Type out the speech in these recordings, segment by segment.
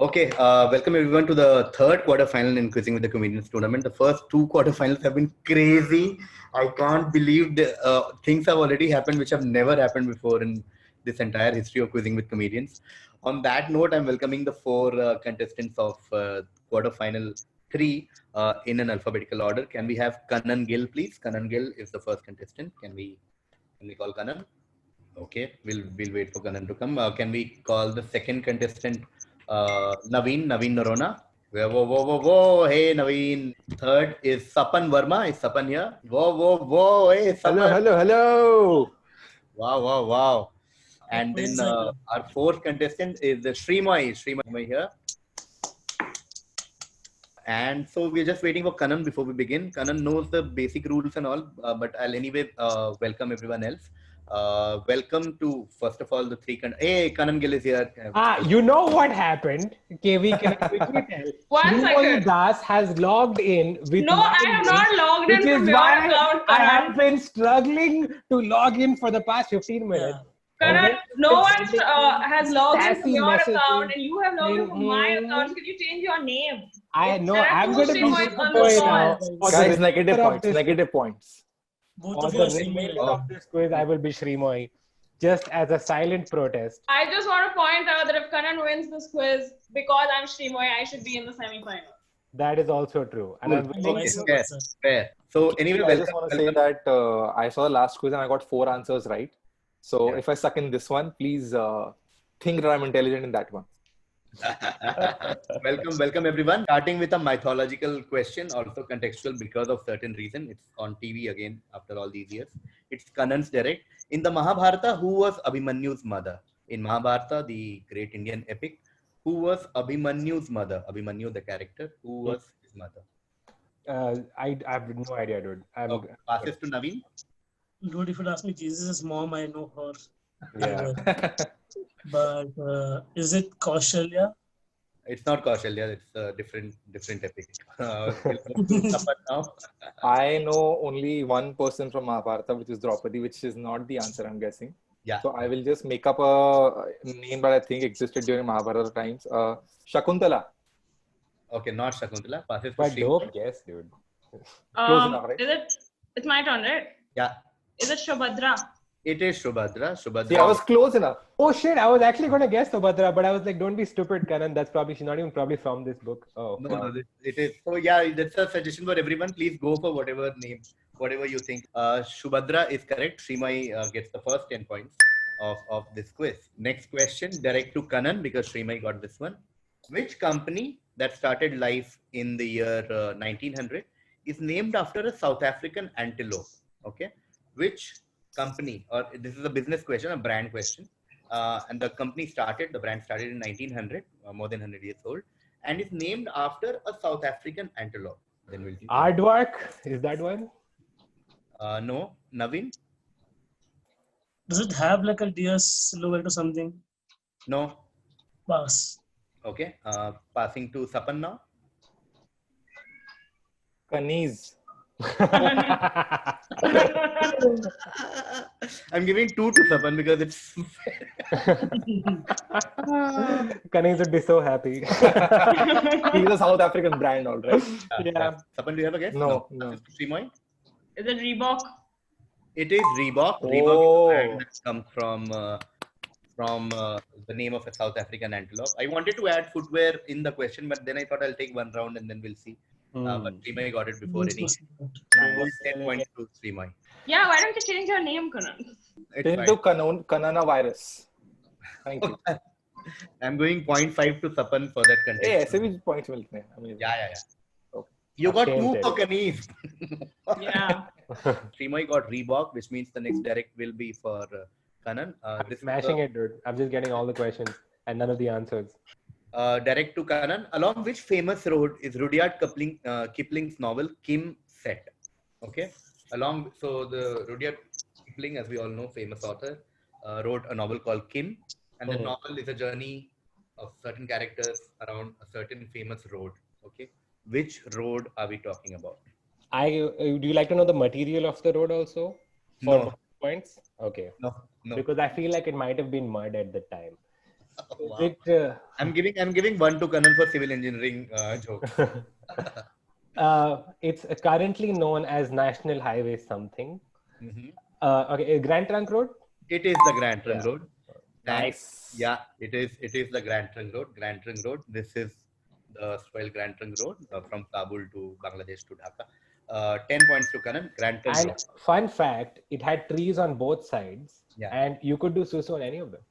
Okay, welcome everyone to the third quarterfinal in Quizzing with the Comedians tournament. The first two quarterfinals have been crazy. I can't believe things have already happened which have never happened before in this entire history of Quizzing with Comedians. On that note, I'm welcoming the four contestants of quarterfinal three in an alphabetical order. Can we have Kanan Gill, please? Kanan Gill is the first contestant. Can we call Kanan? Okay, we'll wait for Kanan to come. Can we call the second contestant Naveen Narona? Whoa. Hey, Naveen. Third is Sapan Verma. Is Sapan here? Whoa. Hey, Sapan. Hello. Wow. And then our fourth contestant is Shrimoy. Shrimoy here. And so we're just waiting for Kanan before we begin. Kanan knows the basic rules and all, but I'll anyway welcome everyone else. Welcome to, first of all, the three. Hey, Kanan Gill is here. You know what happened? Okay, we can quickly tell. One second. Das has logged in with I have not logged in from your account, I have been struggling to log in for the past 15 minutes. Karan, no one has logged in from your account and you have logged in from my account. So can you change your name? I'm going to be now. Guys, negative points. Both of the remainder of this quiz, I will be Shrimoy, just as a silent protest. I just want to point out that if Kanan wins this quiz, because I'm Shrimoy, I should be in the semi-final. That is also true. And I'm fair. So anyway, I just want to say that I saw the last quiz and I got 4 answers right. So if I suck in this one, please think that I'm intelligent in that one. Welcome everyone. Starting with a mythological question, also contextual because of certain reason. It's on TV again after all these years. It's Kanan's direct. In the Mahabharata, who was Abhimanyu's mother? In Mahabharata, the great Indian epic, who was Abhimanyu's mother? Abhimanyu, the character, who was his mother? I have no idea, dude. Passes to Naveen. Dude, if you ask me Jesus' mom, I know her. Yeah. But is it Kaushalya? It's not Kaushalya. It's a different epic. I know only one person from Mahabharata, which is Draupadi, which is not the answer, I'm guessing. Yeah. So I will just make up a name that I think existed during Mahabharata times. Shakuntala. Okay, not Shakuntala. Passes to But dope guess, dude. Close enough, right? It's my turn, right? Yeah. Is it Shubhadra? It is Shubhadra. Yeah, I was close enough. Oh shit, I was actually going to guess Subhadra, but I was like, don't be stupid, Kanan. She's not even probably from this book. Oh. No, it is. So yeah, that's a suggestion for everyone. Please go for whatever name, whatever you think. Shubhadra is correct. Shrimoy gets the first 10 points of this quiz. Next question, direct to Kanan because Shrimoy got this one. Which company that started life in the year 1900 is named after a South African antelope? Okay. Which company, or this is a business question, a brand question, and the brand started in 1900, more than 100 years old, and is named after a South African antelope. Then we'll Aardvark, is that one? No. Naveen? Does it have like a deer silhouette or something? No. Pass. Okay. Passing to Sapan now. Kaneez. I'm giving 2 to Sapan because it's Kaneez would be so happy. He's a South African brand, all right. Yeah. Sapan, do you have a guess? No. Shrimoy? Is it Reebok? It is Reebok. Oh. Reebok is a brand that comes from the name of a South African antelope. I wanted to add footwear in the question, but then I thought I'll take one round and then we'll see. But Shrimoy got it before any. 10 points to Shrimoy. Yeah, why don't you change your name, Kanan? Change to Kanana virus. Thank you. I'm going 0.5 to Sapan for that contest. Hey, ऐसे भी points मिलते हैं. I mean, Yeah. Okay. You got 2 for Kaneez. Yeah. Shrimoy got Reebok, which means the next direct will be for Kanan. Smashing it, dude. I'm just getting all the questions and none of the answers. Direct to Kanan. Along which famous road is Rudyard Kipling's novel Kim set? Okay. So the Rudyard Kipling, as we all know, famous author, wrote a novel called Kim, and the novel is a journey of certain characters around a certain famous road. Okay. Which road are we talking about? Do you like to know the material of the road also? No. Points? Okay. No. Because I feel like it might have been mud at the time. Wow. It, I'm giving one to Kanan for civil engineering joke. it's currently known as National Highway something. Mhm. Okay, Grand Trunk Road. It is the Grand Trunk Road. And Nice. yeah, it is the Grand Trunk Road. Grand Trunk Road. This is the spoiled Grand Trunk Road from Kabul to Bangladesh to Dhaka. 10 points to Kanan. Grand Trunk And Road. fun fact, it had trees on both sides, Yeah. and you could do susu on any of them.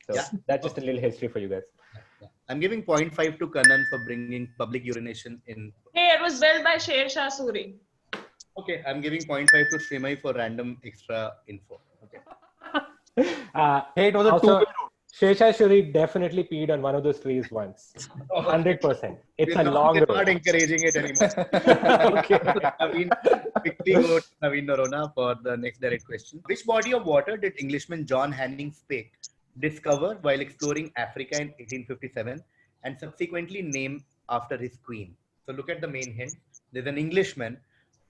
So Yeah. that's just a little history for you guys. Yeah. I'm giving 0.5 to Kanan for bringing public urination in. Hey, it was built by Sher Shah Suri. Okay, I'm giving 0.5 to Srimai for random extra info. Okay. Hey, it was a Also, two-way Shesha Shuri definitely peed on one of those trees once. 100%. It's a long We're not road. encouraging it anymore. Okay. Naveen, quickly go to Naveen Narona for the next direct question. Which body of water did Englishman John Hanning Speke discover while exploring Africa in 1857 and subsequently name after his queen? So look at the main hint. There's an Englishman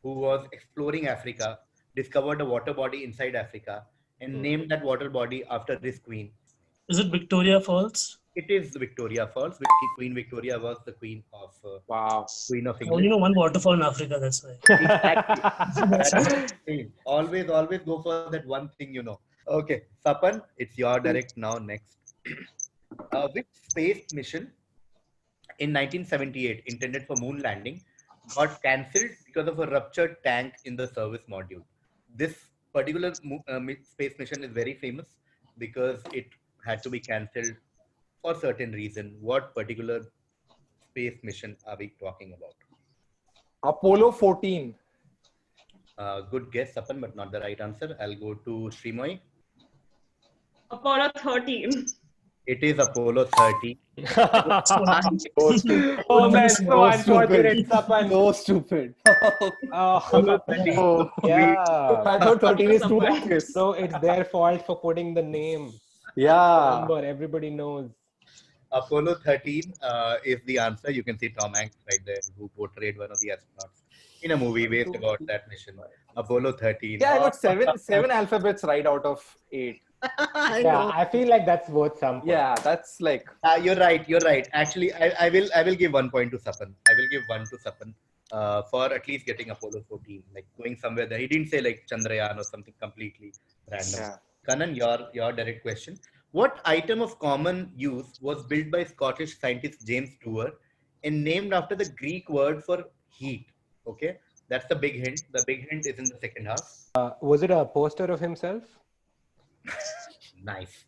who was exploring Africa, discovered a water body inside Africa, and named that water body after his queen. Is it Victoria Falls? It is Victoria Falls. Queen Victoria was the queen of Wow. Queen of I only England. know one waterfall in Africa, that's why. Exactly. That's the thing. Always go for that one thing you know. Okay, Sapan, it's your direct now. Next, which space mission in 1978 intended for moon landing got cancelled because of a ruptured tank in the service module? This particular space mission is very famous because it had to be cancelled for certain reason. What particular space mission are we talking about? Apollo 14. Good guess, Sapan, but not the right answer. I'll go to Srimoy. Apollo 13. It is Apollo 30. Oh man, so unfortunate, Sapan. So stupid. Apollo 30. Oh, Yeah. I thought 13 is too obvious. So it's their fault for putting the name. Yeah. Number, everybody knows. Apollo 13 is the answer. You can see Tom Hanks right there, who portrayed one of the astronauts in a movie based about that mission. Apollo 13. Yeah, I got seven alphabets right out of 8. Yeah, I feel like that's worth some. Yeah, that's like You're right. Actually, I will give 1 point to Sapan. I will give 1 to Sapan for at least getting Apollo 14, like going somewhere there. He didn't say like Chandrayaan or something completely random. yeah. Kanan, your direct question. What item of common use was built by Scottish scientist James Dewar and named after the Greek word for heat? Okay, that's the big hint. The big hint is in the second half. Was it a poster of himself? Nice.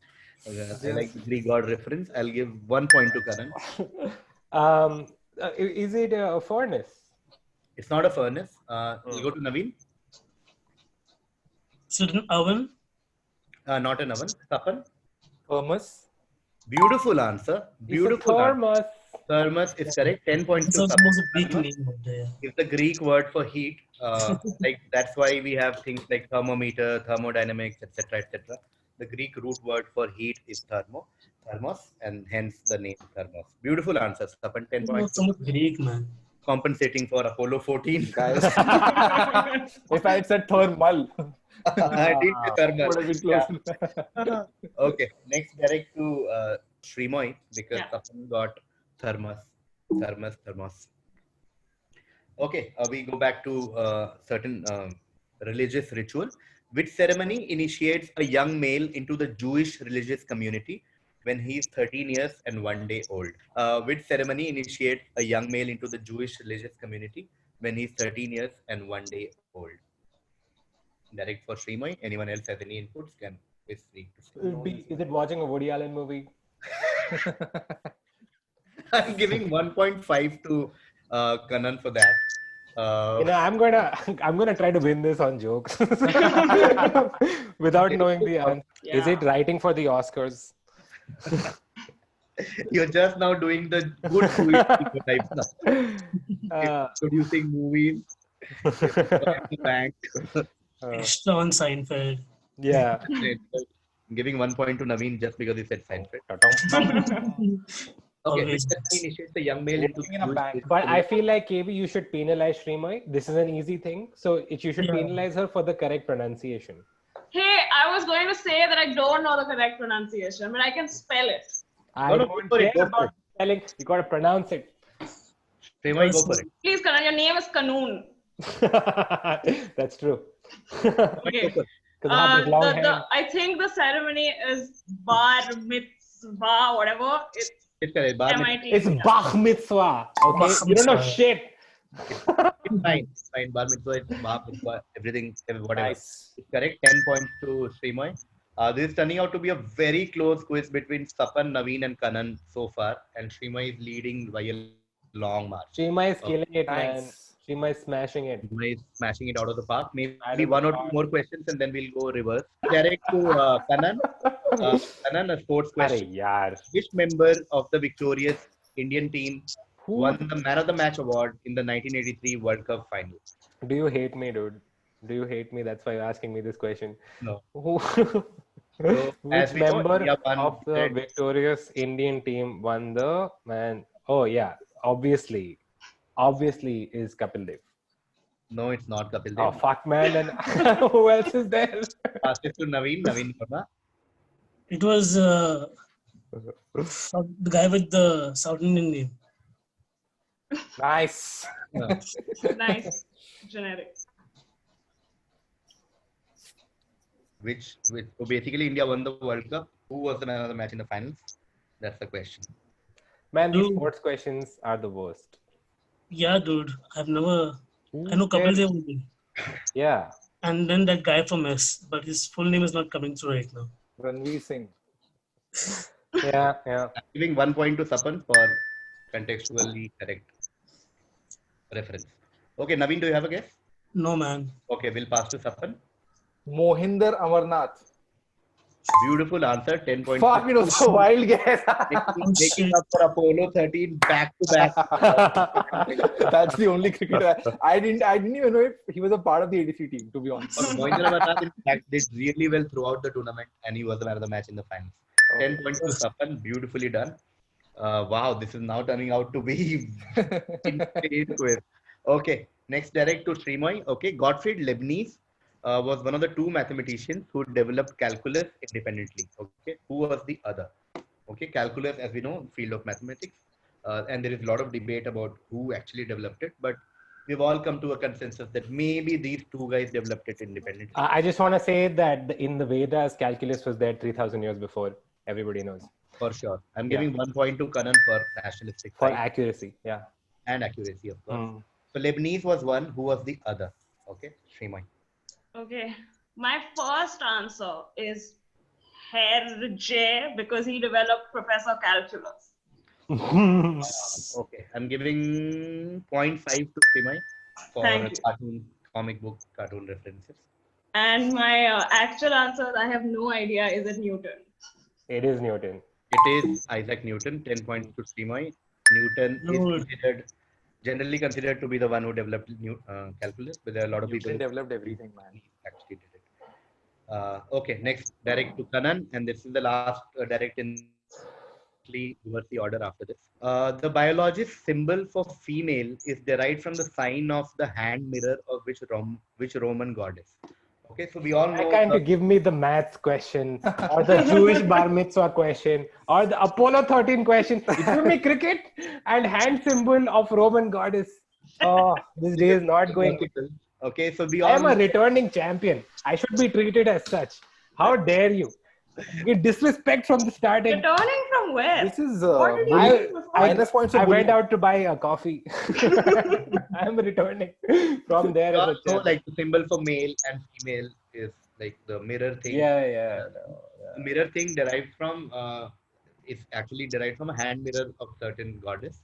I like the Greek god reference. I'll give 1 point to Kanan. Is it a furnace? It's not a furnace. We'll go to Naveen. Is it an oven? Not an oven. Sapan. Thermos. Beautiful answer. Beautiful answer. Thermos. Thermos is correct. 10 points It's to also Sapan. a big name out there. It's the Greek word for heat. Like that's why we have things like thermometer, thermodynamics, etc., etc. The Greek root word for heat is thermos, and hence the name thermos. Beautiful answer, Sapan. 10 It's points. not so Greek, man. Compensating for Apollo 14. Guys. If I had said thermal, I did say thermal. would have been Yeah. close. Okay, next direct to Srimoy because Yeah. Sapan got thermos. Okay, we go back to certain religious ritual. Which ceremony initiates a young male into the Jewish religious community when he is 13 years and 1 day old? Which ceremony initiates a young male into the Jewish religious community when he is 13 years and 1 day old? Direct for Srimoy. Anyone else has any inputs? Can please free to say. Is it watching a Woody Allen movie? I'm giving 1.5 to Kanan for that. I'm gonna try to win this on jokes without knowing the answer. Is it writing for the Oscars? You're just now doing the good movie type now. Producing movies. Bank. Extra on Seinfeld. Yeah. I'm giving 1 point to Naveen just because he said Seinfeld. Okay, Always. which ceremony initiates the young male into Working in a bank. But I feel like KB, you should penalize Srimoy. This is an easy thing. So you should Yeah. penalize her for the correct pronunciation. Hey, I was going to say that I don't know the correct pronunciation, but I can spell it. I No, don't go for it, care go for about it. spelling. You gotta pronounce it. Shrimoy, go for it. Please, Kanan, your name is Kanoon. That's true. Okay. Go for it. Because I have this long hand. I think the ceremony is bar mitzvah, whatever. It's correct. Bar mitzvah. MIT. It's Bach Mitzvah. Okay, Bach you don't know mitzvah. shit. It's fine. It's fine. Bar mitzvah, it's bar mitzvah, everything, whatever. Nice. It's correct. 10 points to Srimoy. This is turning out to be a very close quiz between Sapan, Naveen, and Kanan so far. And Srimoy is leading by a long march. Shima is killing it, man. Nice. Shima is smashing it. Srimoy is smashing it out of the park. Maybe I don't one or know. two more questions and then we'll go reverse. Direct to Kanan. Kanan, a sports Arey question. yaar. Which member of the victorious Indian team Who won the Man of the Match award in the 1983 World Cup final? do you hate me, dude? Do you hate me? That's why you're asking me this question. No. Who? So, Which as we know, member India won of the red. victorious Indian team won the man? Oh yeah, obviously is Kapil Dev. No, it's not Kapil Oh Dev. fuck, man! And who else is there? Pass it to Naveen Verma. It was the guy with the South Indian name. Nice. Nice. Generic. So basically India won the World Cup. Who was the man of the match in the finals? That's the question. Man, these Dude. sports questions are the worst. Yeah, dude. I know Who Kapil cares? Dev only. Yeah. And then that guy from S, but his full name is not coming through right now. Ranveer Singh. Yeah. I'm giving 1 point to Sapan for contextually correct reference. Okay, Naveen, do you have a guess? No, man. Okay, we'll pass to Sapan. Mohinder Amarnath. Beautiful answer, 10 points. Fuck, it was a wild guess. Making up for Apollo 13 back to back. That's the only cricketer. I didn't even know if he was a part of the ADC team, to be honest. Mohinder Amarnath, in fact, did really well throughout the tournament and he was the man of the match in the finals. 10 points to Sapan, beautifully done. Wow, this is now turning out to be insane quiz. Okay, next direct to Srimoy. Okay, Gottfried Leibniz was one of the two mathematicians who developed calculus independently. Okay, who was the other? Okay, calculus, as we know, field of mathematics, and there is a lot of debate about who actually developed it, but we've all come to a consensus that maybe these two guys developed it independently. I just want to say that in the Vedas, calculus was there 3,000 years before. Everybody knows. For sure. I'm giving 1 point to Kanan for nationalistic For side accuracy. Yeah. and accuracy, of course. Mm. So Leibniz was one. Who was the other? Okay, Srimoy. Okay. My first answer is Herr J because he developed Professor Calculus. Okay, I'm giving 0.5 to Srimoy for Thank you. comic book cartoon references. And my actual answer, I have no idea, is it Newton? It is Newton. It is Isaac Newton. 10 points to Srimoy. Newton Dude. is generally considered to be the one who developed calculus, but there are a lot of Newton people developed everything, man. who actually did it. Okay, next direct to Kanan, and this is the last direct in reverse the order after this. The biologist symbol for female is derived from the sign of the hand mirror of which Roman goddess. Okay, so we all Why know. can't you give me the maths question or the Jewish bar mitzvah question or the Apollo 13 question? You give me cricket and hand symbol of Roman goddess. Oh, this day is not going. Okay, so we I all am a returning champion. I should be treated as such. How dare you? Get disrespect from the starting. Returning from where? This is What did you I- do before? minus points. I went out to buy a coffee. I am returning from there. we as all a know champ. like the symbol for male and female is like the mirror thing. Yeah. The mirror thing derived from is actually derived from a hand mirror of certain goddess.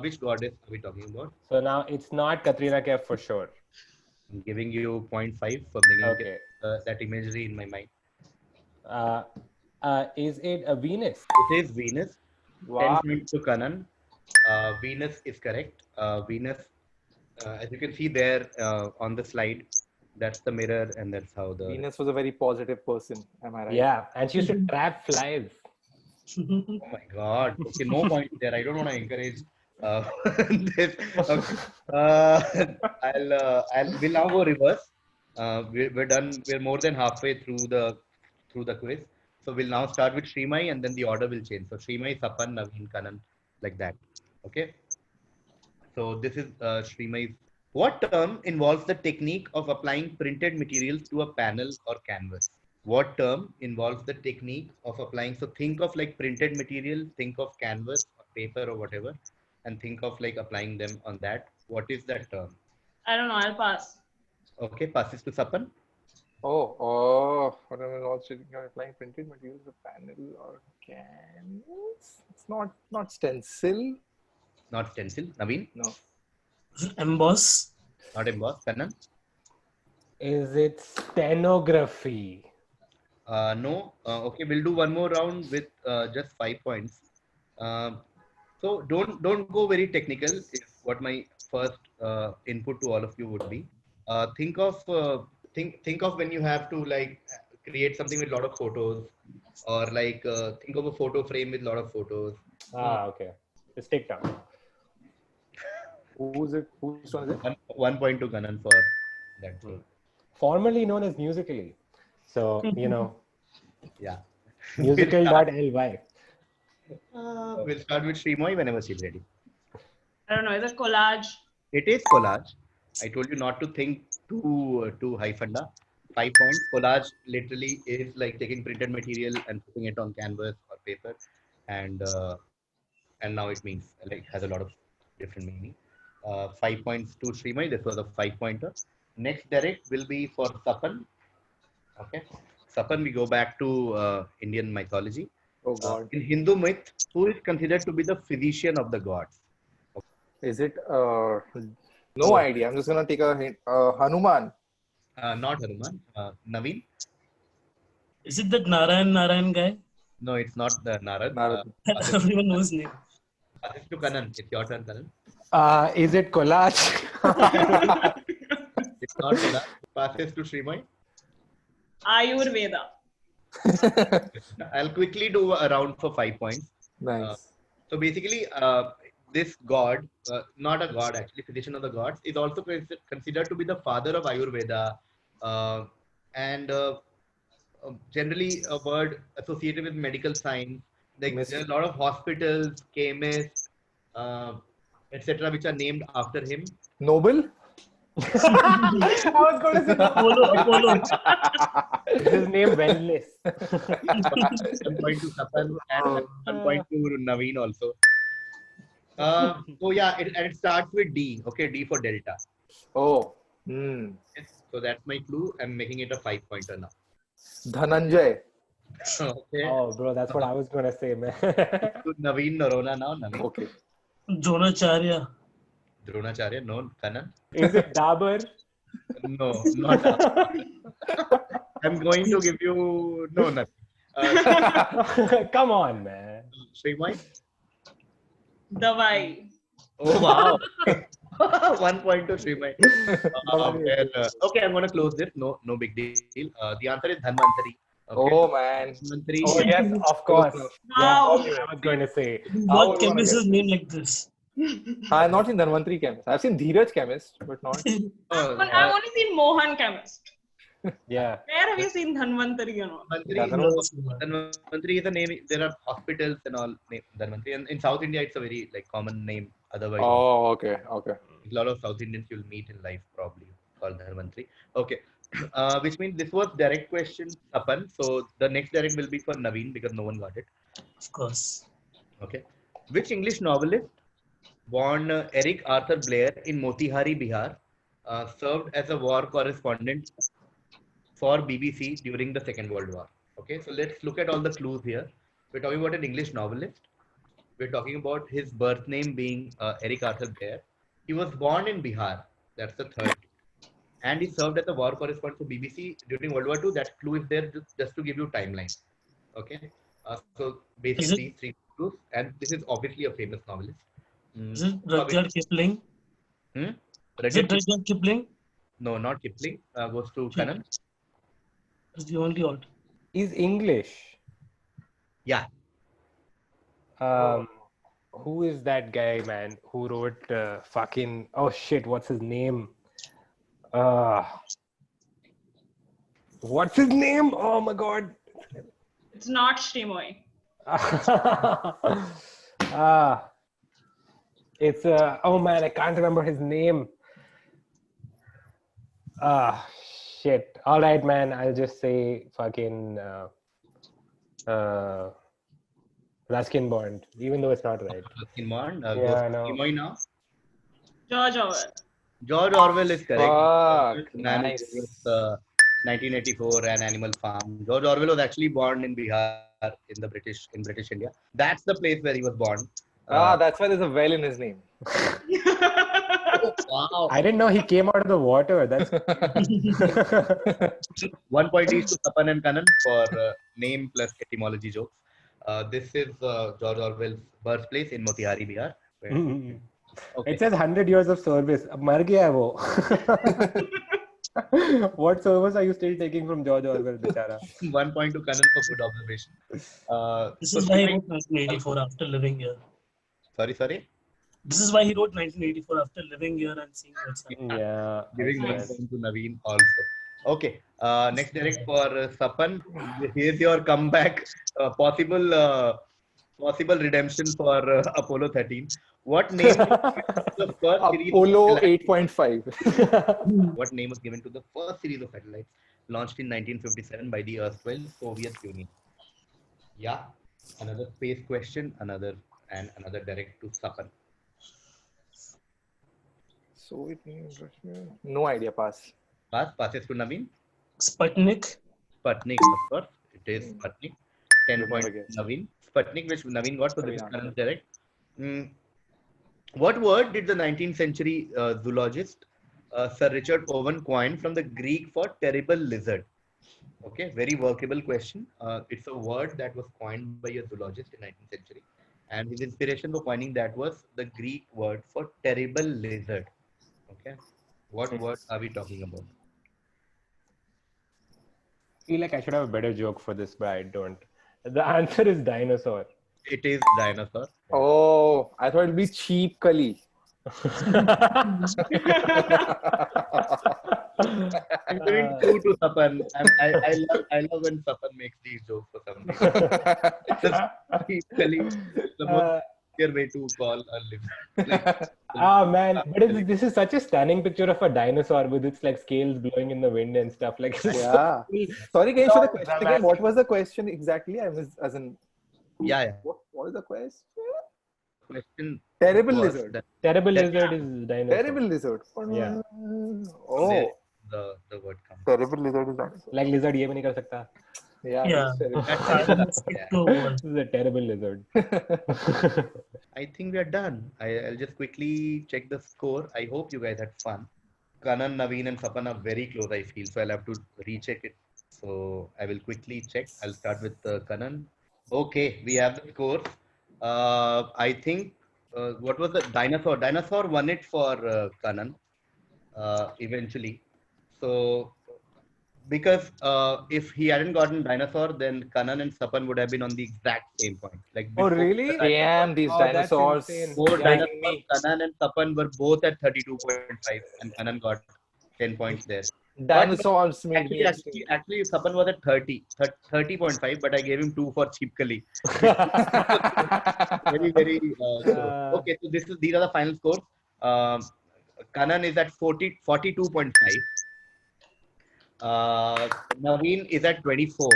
Which goddess are we talking about? So now it's not Katrina Kaif for sure. I'm giving you 0.5 for bringing Okay. that imagery in my mind. Is it a Venus? It is Venus. Wow. 10 points to Kanan. Venus is correct. Venus, as you can see there on the slide, that's the mirror, and that's how the. Venus was a very positive person. Am I right? Yeah, and she used to trap flies. Oh my God! Okay, no point there. I don't want to encourage this. Okay. We'll now go reverse. We're done. We're more than halfway through the quiz. So we'll now start with Srimai and then the order will change. So Srimai, Sapan, Naveen, Kanan, like that. Okay. So this is Srimai's. What term involves the technique of applying printed materials to a panel or canvas? What term involves the technique of applying? So think of like printed material, think of canvas or paper or whatever, and think of like applying them on that. What is that term? I don't know. I'll pass. Okay, passes to Sapan. What am I also applying printed materials, a panel or canvas? It's not stencil. Not stencil. Naveen, No. Emboss. not emboss. Kanan, Is it stenography? no. Okay, we'll do one more round with just 5 points. So don't go very technical. Is what my first input to all of you would be. Think of when you have to like create something with a lot of photos, or like think of a photo frame with a lot of photos. Okay. Just take time. Who's it? Whose one is it? 1 point to Kanan for that. Formerly known as Musically. So, Yeah. musical.ly. We'll start with Srimoy whenever she's ready. I don't know. Is it collage? It is collage. I told you not to think too high funda. 5 points. Collage literally is like taking printed material and putting it on canvas or paper, and now it means like has a lot of different meaning. 5 points to Srimay. This was a 5-pointer. Next direct will be for Sapan. Okay, Sapan. We go back to Indian mythology. Oh God. In Hindu myth, who is considered to be the physician of the gods? Is it? No idea. I'm just gonna take a hint. Hanuman. Not Hanuman. Naveen? Is it that Narayan guy? No, it's not the Narad. Narad. Everyone knows his name. It's to Kanan. It's your turn, Kanan. Is it collage? It's not Kanan. Passes to Srimay. Ayurveda. I'll quickly do a round for 5 points. Nice. So basically, this god, not a god actually, physician of the gods, is also considered to be the father of Ayurveda, and generally a word associated with medical science. Like there are a lot of hospitals, chemists, etc., which are named after him. Noble. I was going to say Apollo. Is his name Wellness? 1 point to Sapan and 1 point to Naveen also. So yeah, it starts with D. Okay, D for Delta. Oh. Yes, so that's my clue. I'm making it a 5-pointer now. Dhananjay. Okay. Oh, bro, that's what I was going to say, man. To Naveen Narona now. Naveen. Okay. Dronacharya. Dronacharya. No. Kanan. Is it Dabur? No, not that. I'm going to give you no nothing. Come on, man. Srimay. Dawai. Oh wow. 1 point to Srimay. Okay, I'm gonna close this. No big deal. The answer is Dhanvantari. Okay. Oh man. Dhanvantari. Oh, yes, of course. Wow. Yeah, I was going to say. What chemist is named like this? I'm not seen Dhanvantari Chemist. I've seen Dheeraj Chemist, but not. I've only seen Mohan Chemist. Yeah. Where have you seen Dhanvantari? Dhanvantari is a name. There are hospitals and all named Dhanvantari. And in South India, it's a very like common name. Otherwise, Oh, okay. Okay. a lot of South Indians you'll meet in life probably called Dhanvantari. Okay. Which means this was direct question, Sapan. So the next direct will be for Naveen because no one got it. Of course. Okay. Which English novelist born Eric Arthur Blair in Motihari, Bihar, served as a war correspondent for BBC during the Second World War? Okay, so let's look at all the clues here. We're talking about an English novelist. We're talking about his birth name being Eric Arthur Blair. He was born in Bihar. That's the third. And he served as a war correspondent for BBC during World War II. That clue is there just to give you timeline. Okay. So basically these 3 clues. And this is obviously a famous novelist. Is it Rudyard Kipling? Is it Rudyard Kipling? No, not Kipling. Goes to Kanan. It's the only alt. He's English. Yeah. Who is that guy, man, who wrote fucking... Oh, shit, what's his name? What's his name? Oh, my God. It's not Shrimoy. It's oh man, I can't remember his name. Shit. All right, man. I'll just say fucking Ruskin Bond, even though it's not right. Ruskin Bond. Yeah, I know. Nimoy now. George Orwell. George Orwell is correct. Fuck, Man who nice. gave us, 1984 and Animal Farm. George Orwell was actually born in Bihar in British India. That's the place where he was born. That's why there's a well in his name. Wow. I didn't know he came out of the water. That's 1 point each to Tapan and Kanan for name plus etymology jokes. This is George Orwell's birthplace in Motihari, Bihar. Okay. It says 100 years of service. Ab mar gaya hai wo. What service are you still taking from George Orwell, bechara? 1 point to Kanan for good observation. This So is why he Srimay- wrote 1984 after living here. Sorry. This is why he wrote 1984 after living here and seeing what's happening. Yeah. Giving I 1 guess. point to Naveen also. Okay. Next direct for Sapan. Here's your comeback. Possible redemption for Apollo 13. What name was the first series of Apollo satellites- 8.5. What name was given to the first series of satellites launched in 1957 by the erstwhile Soviet Union? Yeah. Another space question. Another direct to Sapan. So it means no idea. Pass. Passes to Naveen. Sputnik. Sputnik, of course. It is Sputnik. 10 Never points guessed. Naveen. Sputnik, which Naveen got, so this is Naveen Kanan's direct. What word did the 19th century zoologist Sir Richard Owen coin from the Greek for terrible lizard? Okay, very workable question. It's a word that was coined by a zoologist in 19th century. And his inspiration for coining that was the Greek word for terrible lizard. Okay, what word are we talking about? I feel like I should have a better joke for this, but I don't. The answer is dinosaur. It is dinosaur. Oh, I thought it'd be cheap Kali. I'm giving 2 to Sapan. I love when Sapan makes these jokes for some reason. Basically, the most clear way to call a lizard. Man, but this is such a stunning picture of a dinosaur with its like scales blowing in the wind and stuff like that. Yeah. Sorry, can you show the question again? What was the question exactly? I was as in Yeah. what was the question? Question. Terrible was lizard. that Terrible lizard is dinosaur. Terrible lizard. Yeah. Oh, the word comes. terrible lizard is dinosaur. Like lizard ye bhi nahi kar sakta. Yeah. Yeah. it's terrible. Stick to one. This is a terrible lizard. I think we are done. I'll just quickly check the score. I hope you guys had fun. Kanan, Naveen, and Sapan are very close, I feel. So I'll have to recheck it. So I will quickly check. I'll start with Kanan. Okay, we have the score. I think, what was the dinosaur? Dinosaur won it for Kanan eventually. So, because if he hadn't gotten dinosaur, then Kanan and Sapan would have been on the exact same point. Like Oh, before really? the Damn, these Oh, that's dinosaurs. insane. Before Yeah. dinosaur, Kanan and Tapan were both at 32.5, and Kanan got 10 points there. Dinosaurs made me. Actually, Tapan was at 30.5, but I gave him 2 for cheap Kali. Very. Okay, so these are the final scores. Kanan is at 42.5. Naveen is at 24.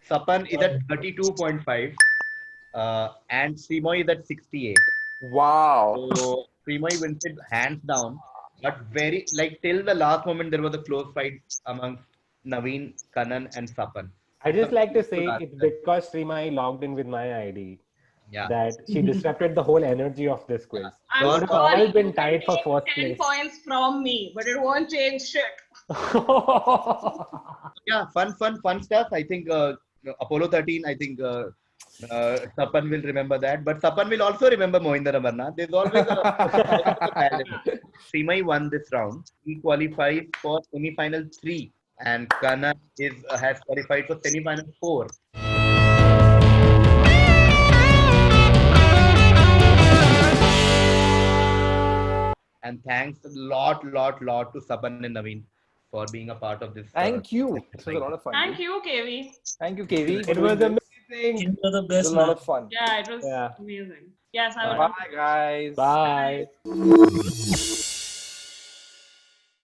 Sapan is at 32.5. And Srimoy is at 68. Wow. So Srimoy wins it hands down. But very, like, till the last moment, there was a close fight among Naveen, Kanan, and Sapan. I just like to say it's because Srimai logged in with my ID Yeah. that she disrupted the whole energy of this quiz. I'm We would have sorry, all been you tied can for take fourth 10 place. points from me, but it won't change shit. Yeah, fun stuff. I think Apollo 13, I think Sapan will remember that. But Sapan will also remember Mohinder Amarnath. There's always a balance. Srimai won this round. He qualifies for semi-final 3. And Kanan has qualified for semi-final 4. And thanks a lot to Sapan and Naveen for being a part of this. Thank you. This was a lot of fun. Thank dude. you, KV. Thank you, KV. for It was doing this. amazing. You are the It was best a lot man. of fun. Yeah, it was Yeah. amazing. Yes, I would. Bye, guys. Bye.